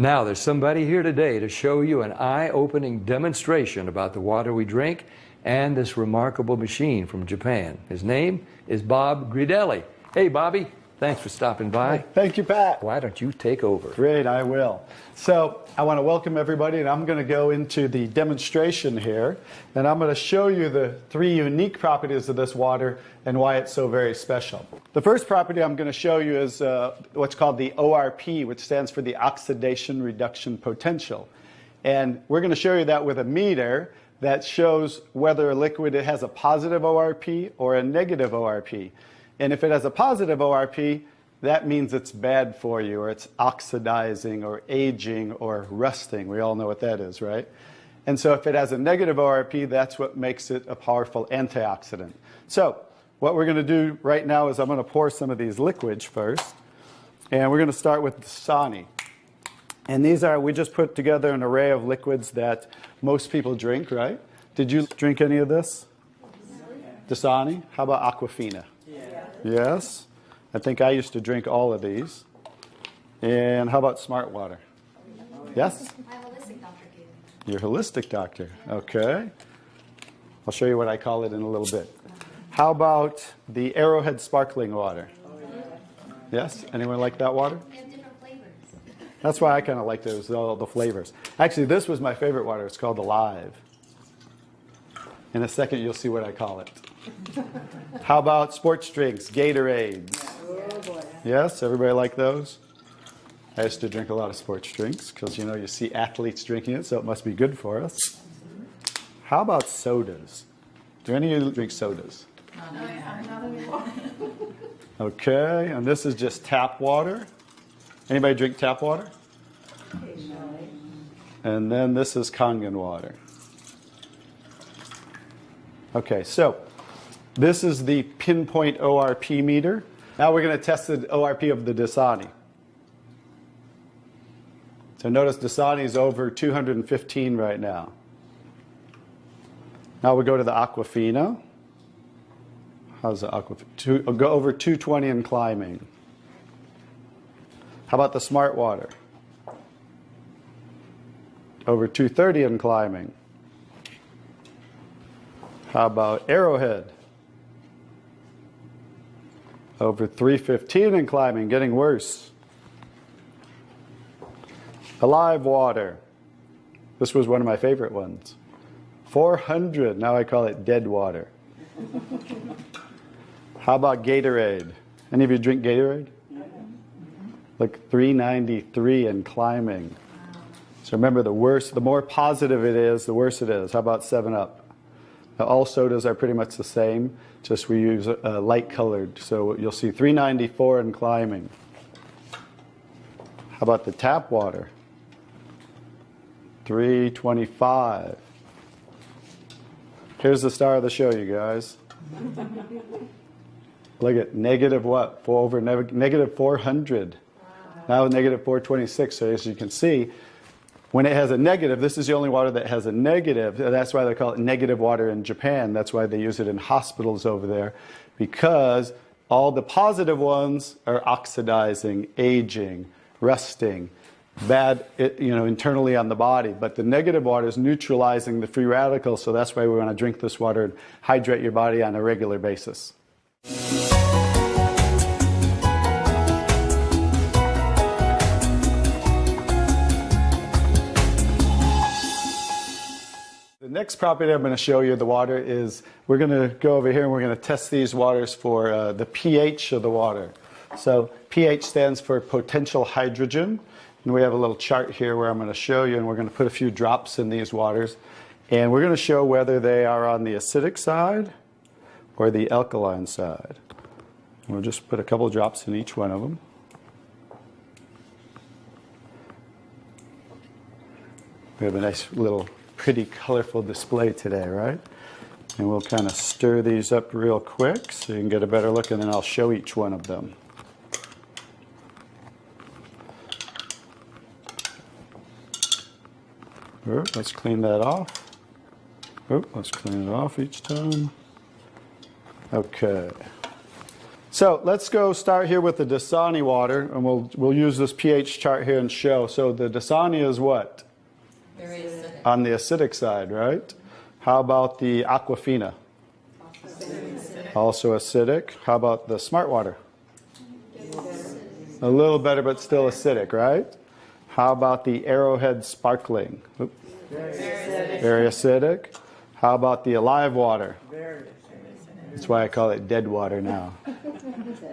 Now, there's somebody here today to show you an eye-opening demonstration about the water we drink and this remarkable machine from Japan. His name is Bob Gridelli. Hey, Bobby. Thanks for stopping by. Thank you, Pat. Why don't you take over? Great, I will. So I want to welcome everybody, and I'm going to go into the demonstration here, and I'm going to show you the 3 unique properties of this water and why it's so very special. The first property I'm going to show you is what's called the ORP, which stands for the oxidation reduction potential. And we're going to show you that with a meter that shows whether a liquid has a positive ORP or a negative ORP. And if it has a positive ORP, that means it's bad for you, or it's oxidizing, or aging, or rusting. We all know what that is, right? And so if it has a negative ORP, that's what makes it a powerful antioxidant. So what we're going to do right now is I'm going to pour some of these liquids first. And we're going to start with Dasani. And these are, we just put together an array of liquids that most people drink, right? Did you drink any of this? Dasani? How about Aquafina? Yes. I think I used to drink all of these. And how about Smart Water? Yes? My holistic doctor gave me. Your holistic doctor. Okay. I'll show you what I call it in a little bit. How about the Arrowhead Sparkling Water? Yes? Anyone like that water? They have different flavors. That's why I kind of liked it, was all the flavors. Actually, this was my favorite water. It's called Alive. In a second, you'll see what I call it. How about sports drinks, Gatorades? Yes, everybody like those? I used to drink a lot of sports drinks because, you know, you see athletes drinking it, so it must be good for us. How about sodas? Do any of you drink sodas? Not anymore. Okay, and this is just tap water. Anybody drink tap water? And then this is Kangen water. Okay, so this is the pinpoint ORP meter. Now we're going to test the ORP of the Dasani. So notice Dasani is over 215 right now. Now we go to the Aquafina. How's the Aquafina? Go over 220 and climbing. How about the Smart Water? Over 230 and climbing. How about Arrowhead? Over 315 and climbing, getting worse. Alive Water. This was one of my favorite ones. 400, now I call it dead water. How about Gatorade? Any of you drink Gatorade? Like 393 and climbing. So remember, the worse, the more positive it is, the worse it is. How about 7-Up? Now, all sodas are pretty much the same, just we use light colored. So you'll see 394 and climbing. How about the tap water? 325. Here's the star of the show, you guys. Look at negative what? Negative 400. Now negative 426. So as you can see, when it has a negative, this is the only water that has a negative. That's why they call it negative water in Japan. That's why they use it in hospitals over there, because all the positive ones are oxidizing, aging, rusting, bad, internally on the body. But the negative water is neutralizing the free radicals, so that's why we want to drink this water and hydrate your body on a regular basis. The next property I'm going to show you, the water, is we're going to go over here and we're going to test these waters for the pH of the water. So pH stands for potential hydrogen. And we have a little chart here where I'm going to show you, and we're going to put a few drops in these waters. And we're going to show whether they are on the acidic side or the alkaline side. And we'll just put a couple drops in each one of them. We have a nice little pretty colorful display today, right? And we'll kind of stir these up real quick so you can get a better look, and then I'll show each one of them. Let's clean that off. Let's clean it off each time. Okay. So let's go start here with the Dasani water, and we'll use this pH chart here and show. So the Dasani is what? Very acidic. On the acidic side, right? How about the Aquafina? Also acidic. How about the Smart water? A little better, but still acidic, right? How about the Arrowhead Sparkling? Oop. Very acidic. How about the Alive water? Very acidic. That's why I call it dead water now.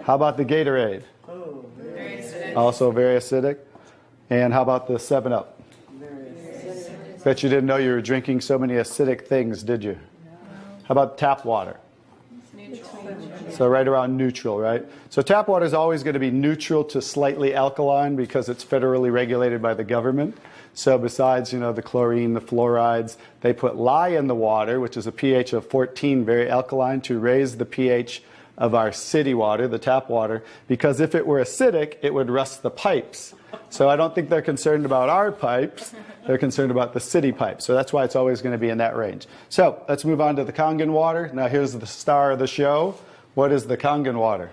How about the Gatorade? Oh, Very acidic. Also very acidic. And how about the 7-Up? very acidic. Bet you didn't know you were drinking so many acidic things, did you? How about tap water? So right around neutral, right? So tap water is always going to be neutral to slightly alkaline because it's federally regulated by the government. So besides, the chlorine, the fluorides, they put lye in the water, which is a pH of 14, very alkaline, to raise the pH of our city water, the tap water, because if it were acidic, it would rust the pipes. So I don't think they're concerned about our pipes. They're concerned about the city pipes. So that's why it's always going to be in that range. So let's move on to the Kangen water. Now here's the star of the show. What is the Kangen water?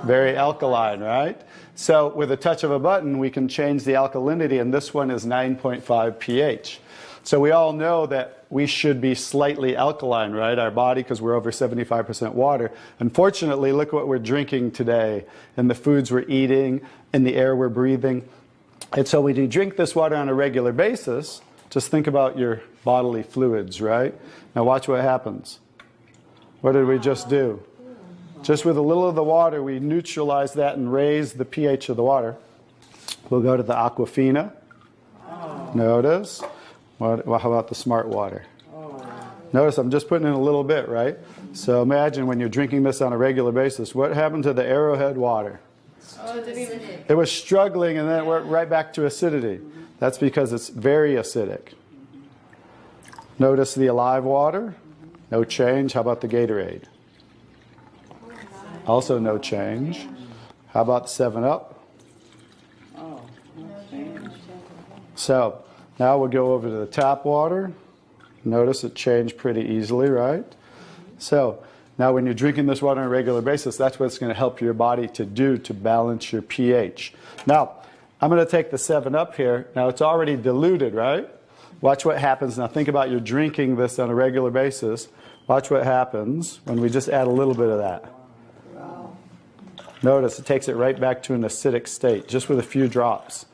Very alkaline, right? So with a touch of a button, we can change the alkalinity, and this one is 9.5 pH. So we all know that we should be slightly alkaline, right? Our body, because we're over 75% water. Unfortunately, look what we're drinking today, and the foods we're eating, and the air we're breathing. And so when you drink this water on a regular basis, just think about your bodily fluids, right? Now watch what happens. What did we just do? Just with a little of the water, we neutralize that and raise the pH of the water. We'll go to the Aquafina. Notice. How about the Smart water? Notice I'm just putting in a little bit, right? So imagine when you're drinking this on a regular basis, what happened to the Arrowhead water? It was struggling, and then it went right back to acidity. That's because it's very acidic. Notice the Alive water. No change. How about the Gatorade? Also no change. How about the 7-Up? Oh, no change. So now we'll go over to the tap water. Notice it changed pretty easily, right? So now when you're drinking this water on a regular basis, that's what it's going to help your body to do to balance your pH. Now, I'm going to take the 7-Up here. Now it's already diluted, right? Watch what happens. Now think about you're drinking this on a regular basis. Watch what happens when we just add a little bit of that. Notice it takes it right back to an acidic state, just with a few drops.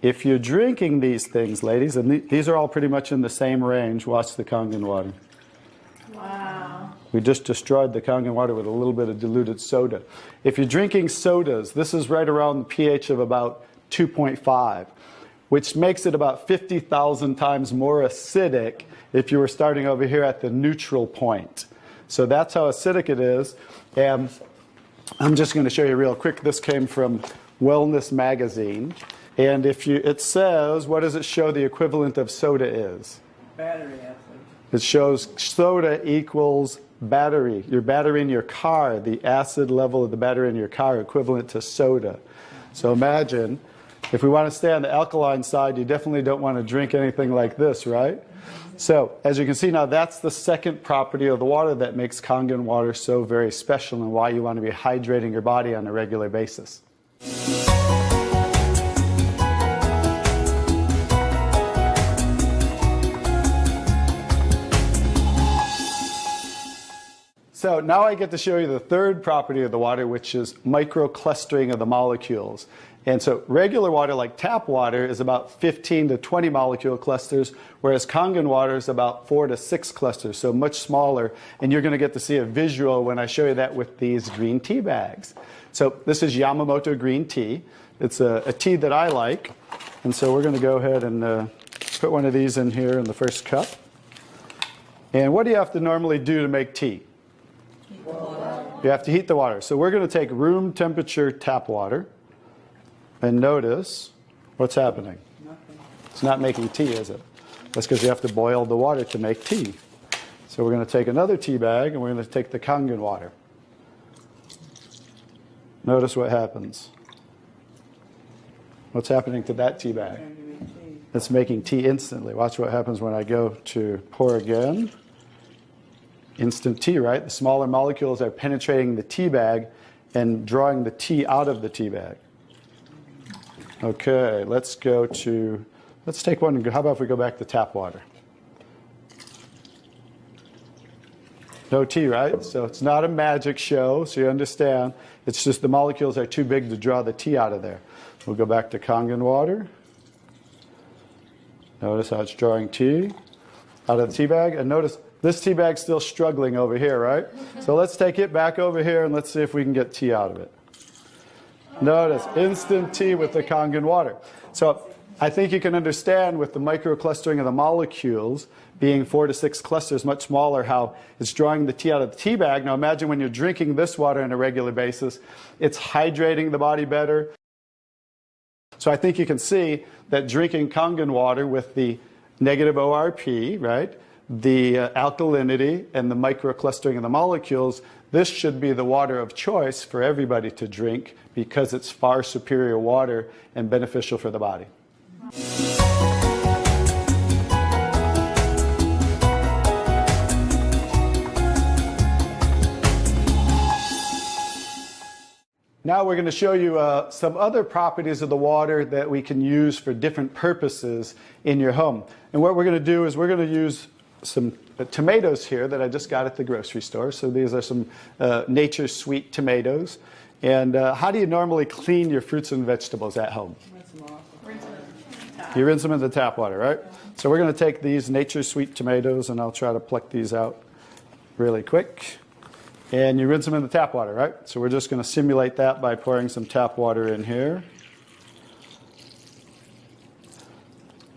If you're drinking these things, ladies, and these are all pretty much in the same range, watch the Kangen water. Wow. We just destroyed the Kangen water with a little bit of diluted soda. If you're drinking sodas, this is right around the pH of about 2.5, which makes it about 50,000 times more acidic if you were starting over here at the neutral point. So that's how acidic it is. And I'm just going to show you real quick. This came from Wellness Magazine. And it says, what does it show the equivalent of soda is? Battery acid. It shows soda equals battery. Your battery in your car, the acid level of the battery in your car equivalent to soda. So imagine, if we want to stay on the alkaline side, you definitely don't want to drink anything like this, right? So, as you can see now, that's the second property of the water that makes Kangen water so very special and why you want to be hydrating your body on a regular basis. So now I get to show you the third property of the water, which is microclustering of the molecules. And so regular water, like tap water, is about 15 to 20 molecule clusters, whereas Kangen water is about 4 to 6 clusters, so much smaller. And you're going to get to see a visual when I show you that with these green tea bags. So this is Yamamoto green tea. It's a tea that I like. And so we're going to go ahead and put one of these in here in the first cup. And what do you have to normally do to make tea? You have to heat the water. So we're going to take room temperature tap water. And notice what's happening. Nothing. It's not making tea, is it? That's because you have to boil the water to make tea. So we're going to take another tea bag and we're going to take the Kangen water. Notice what happens. What's happening to that tea bag? It's making tea instantly. Watch what happens when I go to pour again. Instant tea, right? The smaller molecules are penetrating the tea bag and drawing the tea out of the tea bag. Okay, let's take one. How about if we go back to tap water? No tea, right? So it's not a magic show, so you understand. It's just the molecules are too big to draw the tea out of there. We'll go back to Kangen water. Notice how it's drawing tea out of the tea bag. And notice this tea bag's still struggling over here, right? So let's take it back over here and let's see if we can get tea out of it. Notice instant tea with the Kangen water. So I think you can understand with the microclustering of the molecules being 4 to 6 clusters, much smaller, how it's drawing the tea out of the tea bag. Now imagine when you're drinking this water on a regular basis, it's hydrating the body better. So I think you can see that drinking Kangen water with the negative ORP, right, the alkalinity and the microclustering of the molecules, this should be the water of choice for everybody to drink because it's far superior water and beneficial for the body. Now we're going to show you some other properties of the water that we can use for different purposes in your home. And what we're going to do is we're going to use some tomatoes here that I just got at the grocery store. So these are some Nature's Sweet tomatoes. And how do you normally clean your fruits and vegetables at home? You rinse them in the tap water, right? So we're going to take these Nature's Sweet tomatoes, and I'll try to pluck these out really quick. And you rinse them in the tap water, right? So we're just going to simulate that by pouring some tap water in here.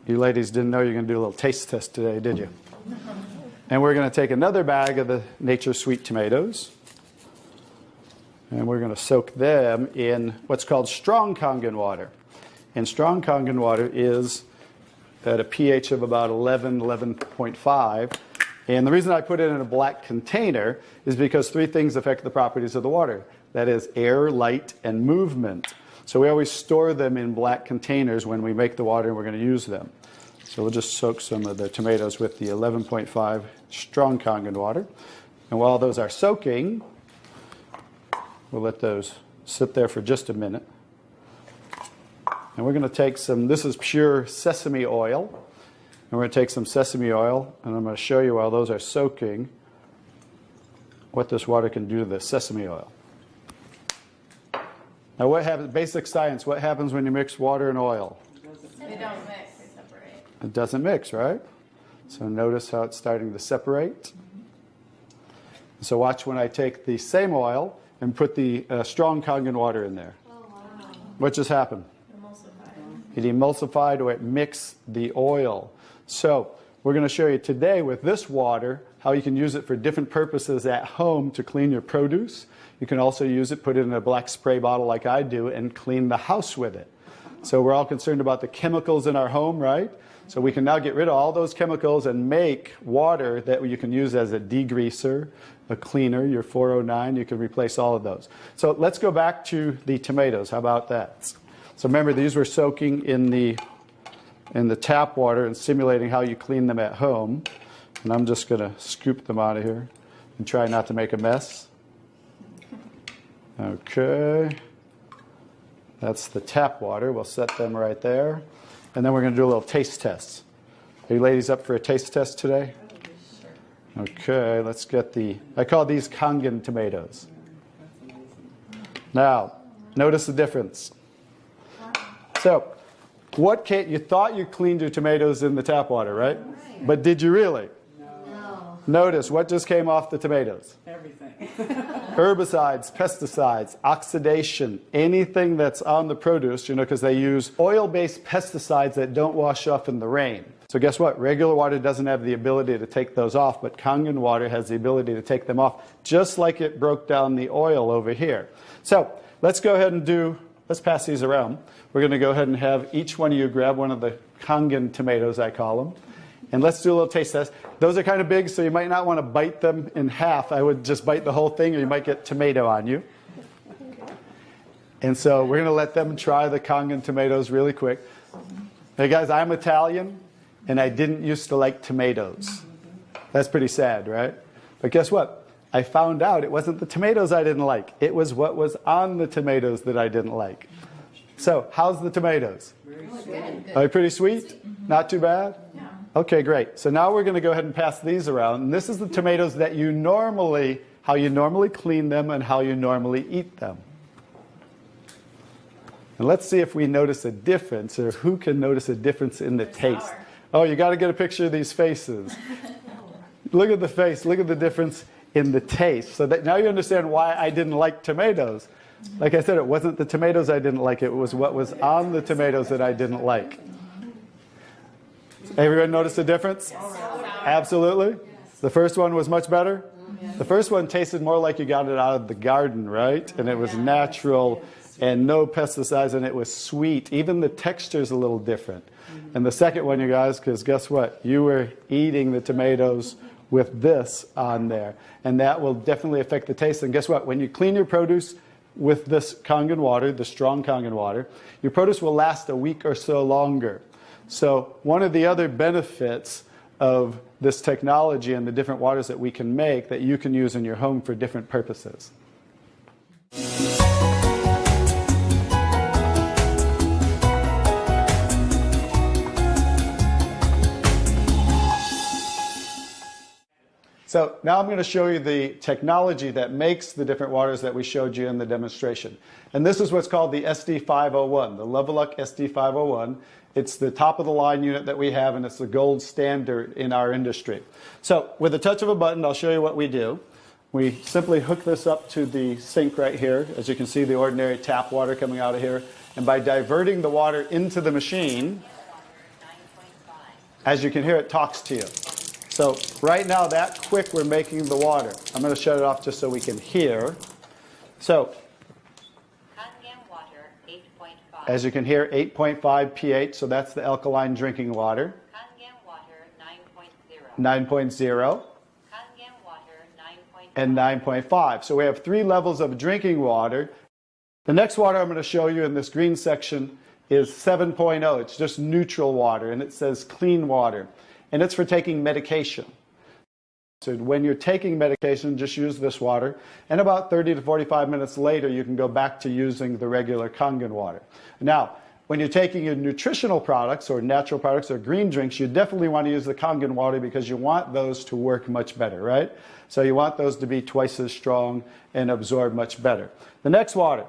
You ladies didn't know you were going to do a little taste test today, did you? And we're going to take another bag of the Nature's Sweet tomatoes. And we're going to soak them in what's called strong Kangen water. And strong Kangen water is at a pH of about 11, 11.5. And the reason I put it in a black container is because 3 things affect the properties of the water. That is air, light, and movement. So we always store them in black containers when we make the water and we're going to use them. So we'll just soak some of the tomatoes with the 11.5 strong Kangen water. And while those are soaking, we'll let those sit there for just a minute. And we're going to take some, this is pure sesame oil. And we're going to take some sesame oil, and I'm going to show you while those are soaking what this water can do to the sesame oil. Now what happens, basic science, what happens when you mix water and oil? They don't mix, they separate. It doesn't mix, right? So notice how it's starting to separate. So watch when I take the same oil and put the strong Kangen water in there. Oh, wow. What just happened? Emulsified. It emulsified or it mixed the oil. So we're going to show you today with this water how you can use it for different purposes at home to clean your produce. You can also use it, put it in a black spray bottle like I do, and clean the house with it. So we're all concerned about the chemicals in our home, right? So we can now get rid of all those chemicals and make water that you can use as a degreaser, a cleaner, your 409. You can replace all of those. So let's go back to the tomatoes. How about that? So remember, these were soaking in the tap water and simulating how you clean them at home. And I'm just going to scoop them out of here and try not to make a mess. Okay. That's the tap water. We'll set them right there. And then we're going to do a little taste test. Are you ladies up for a taste test today? Okay, let's get I call these Kangen tomatoes. Now, notice the difference. So, you thought you cleaned your tomatoes in the tap water, right? But did you really? No. Notice what just came off the tomatoes. Everything. Herbicides, pesticides, oxidation, anything that's on the produce, because they use oil-based pesticides that don't wash off in the rain. So guess what? Regular water doesn't have the ability to take those off, but Kangen water has the ability to take them off, just like it broke down the oil over here. So let's go ahead and let's pass these around. We're going to go ahead and have each one of you grab one of the Kangen tomatoes, I call them. And let's do a little taste test. Those are kind of big, so you might not want to bite them in half. I would just bite the whole thing, or you might get tomato on you. And so we're going to let them try the Kangen tomatoes really quick. Hey guys, I'm Italian, and I didn't used to like tomatoes. That's pretty sad, right? But guess what? I found out it wasn't the tomatoes I didn't like. It was what was on the tomatoes that I didn't like. So, how's the tomatoes? Good. Are they pretty sweet? Not too bad? Yeah. Okay, great. So now we're going to go ahead and pass these around. And this is the tomatoes that how you normally clean them and how you normally eat them. And let's see if we notice a difference, or who can notice a difference in the taste. Sour. Oh, you got to get a picture of these faces. Look at the face. Look at the difference in the taste. So that now you understand why I didn't like tomatoes. Like I said, it wasn't the tomatoes I didn't like. It was what was on the tomatoes that I didn't like. Everyone notice the difference? Absolutely. The first one was much better. The first one tasted more like you got it out of the garden, right? And it was natural and no pesticides, and it was sweet. Even the texture's a little different. And the second one, you guys, because guess what? You were eating the tomatoes with this on there. And that will definitely affect the taste. And guess what? When you clean your produce with this Kangen water, the strong Kangen water, your produce will last a week or so longer. So one of the other benefits of this technology and the different waters that we can make that you can use in your home for different purposes. So now I'm going to show you the technology that makes the different waters that we showed you in the demonstration. And this is what's called the SD501, the Leveluck SD501. It's the top of the line unit that we have, and it's the gold standard in our industry. So with a touch of a button, I'll show you what we do. We simply hook this up to the sink right here. As you can see, the ordinary tap water coming out of here. And by diverting the water into the machine, as you can hear, it talks to you. So right now, that quick, we're making the water. I'm going to shut it off just so we can hear. So Kangen water, 8.5. as you can hear, 8.5 pH, so that's the alkaline drinking water. Kangen water, 9.0. 9.0 Kangen water, 9.5. and 9.5. So we have 3 levels of drinking water. The next water I'm going to show you in this green section is 7.0. It's just neutral water, and it says clean water. And it's for taking medication. So when you're taking medication, just use this water. And about 30 to 45 minutes later, you can go back to using the regular Kangen water. Now, when you're taking your nutritional products or natural products or green drinks, you definitely want to use the Kangen water because you want those to work much better, right? So you want those to be twice as strong and absorb much better. The next water.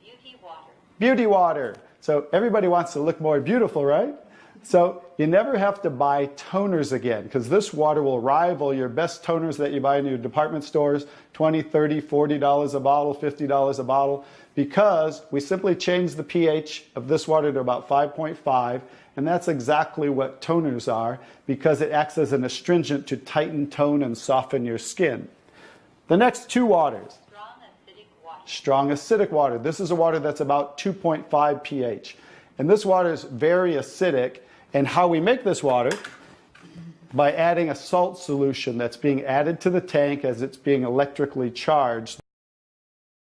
Beauty water. Beauty water. So everybody wants to look more beautiful, right? So you never have to buy toners again, because this water will rival your best toners that you buy in your department stores, $20, $30, $40 a bottle, $50 a bottle, because we simply change the pH of this water to about 5.5, and that's exactly what toners are, because it acts as an astringent to tighten, tone, and soften your skin. The next 2 waters. Strong acidic water. Strong acidic water. This is a water that's about 2.5 pH. And this water is very acidic. And how we make this water? By adding a salt solution that's being added to the tank as it's being electrically charged.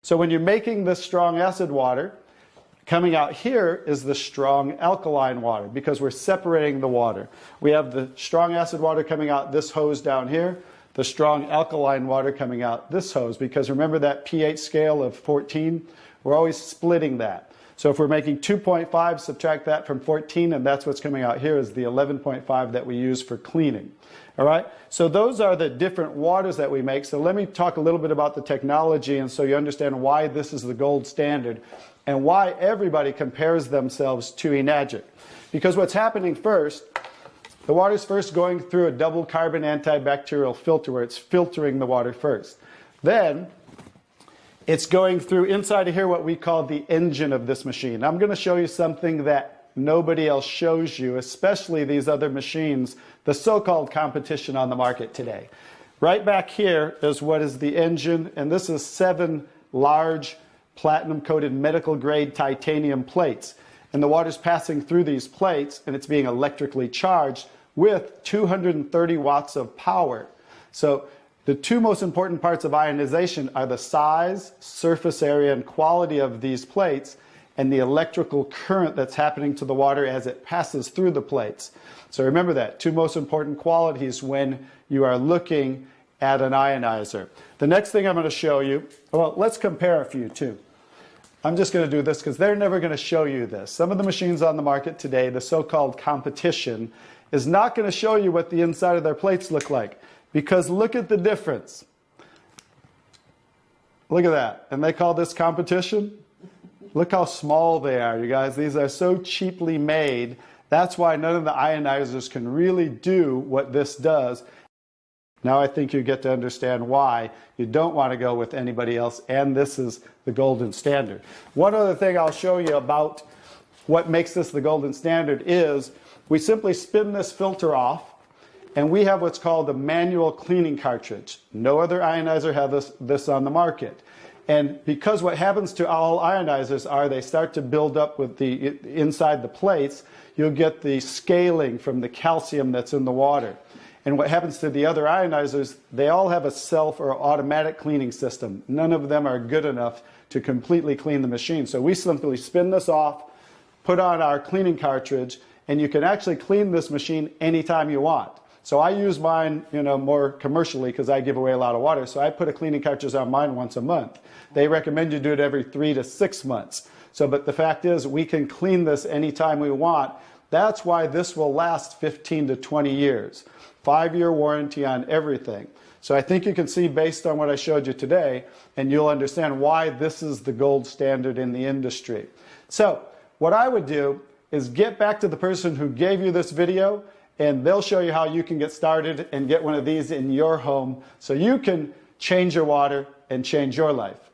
So when you're making this strong acid water, coming out here is the strong alkaline water, because we're separating the water. We have the strong acid water coming out this hose down here, the strong alkaline water coming out this hose, because remember that pH scale of 14? We're always splitting that. So if we're making 2.5, subtract that from 14, and that's what's coming out here is the 11.5 that we use for cleaning. All right? So those are the different waters that we make. So let me talk a little bit about the technology, and so you understand why this is the gold standard and why everybody compares themselves to Enagic. Because what's happening first, the water's first going through a double carbon antibacterial filter where it's filtering the water first. Then it's going through inside of here what we call the engine of this machine. I'm going to show you something that nobody else shows you, especially these other machines, the so-called competition on the market today. Right back here is what is the engine, and this is 7 large platinum-coated medical-grade titanium plates. And the water's passing through these plates, and it's being electrically charged with 230 watts of power. So the 2 most important parts of ionization are the size, surface area, and quality of these plates, and the electrical current that's happening to the water as it passes through the plates. So remember that. 2 most important qualities when you are looking add an ionizer. The next thing I'm going to show you, well, let's compare a few too. I'm just going to do this because they're never going to show you this. Some of the machines on the market today, the so-called competition, is not going to show you what the inside of their plates look like. Because look at the difference. Look at that. And they call this competition? Look how small they are, you guys. These are so cheaply made. That's why none of the ionizers can really do what this does. Now I think you get to understand why you don't want to go with anybody else, and this is the golden standard. One other thing I'll show you about what makes this the golden standard is we simply spin this filter off, and we have what's called a manual cleaning cartridge. No other ionizer has this on the market. And because what happens to all ionizers are they start to build up with the inside the plates, you'll get the scaling from the calcium that's in the water. And what happens to the other ionizers, they all have a self or automatic cleaning system. None of them are good enough to completely clean the machine. So we simply spin this off, put on our cleaning cartridge, and you can actually clean this machine anytime you want. So I use mine, more commercially because I give away a lot of water. So I put a cleaning cartridge on mine once a month. They recommend you do it every 3 to 6 months. But the fact is, we can clean this anytime we want. That's why this will last 15 to 20 years. 5-year warranty on everything. So I think you can see based on what I showed you today, and you'll understand why this is the gold standard in the industry. So what I would do is get back to the person who gave you this video, and they'll show you how you can get started and get one of these in your home so you can change your water and change your life.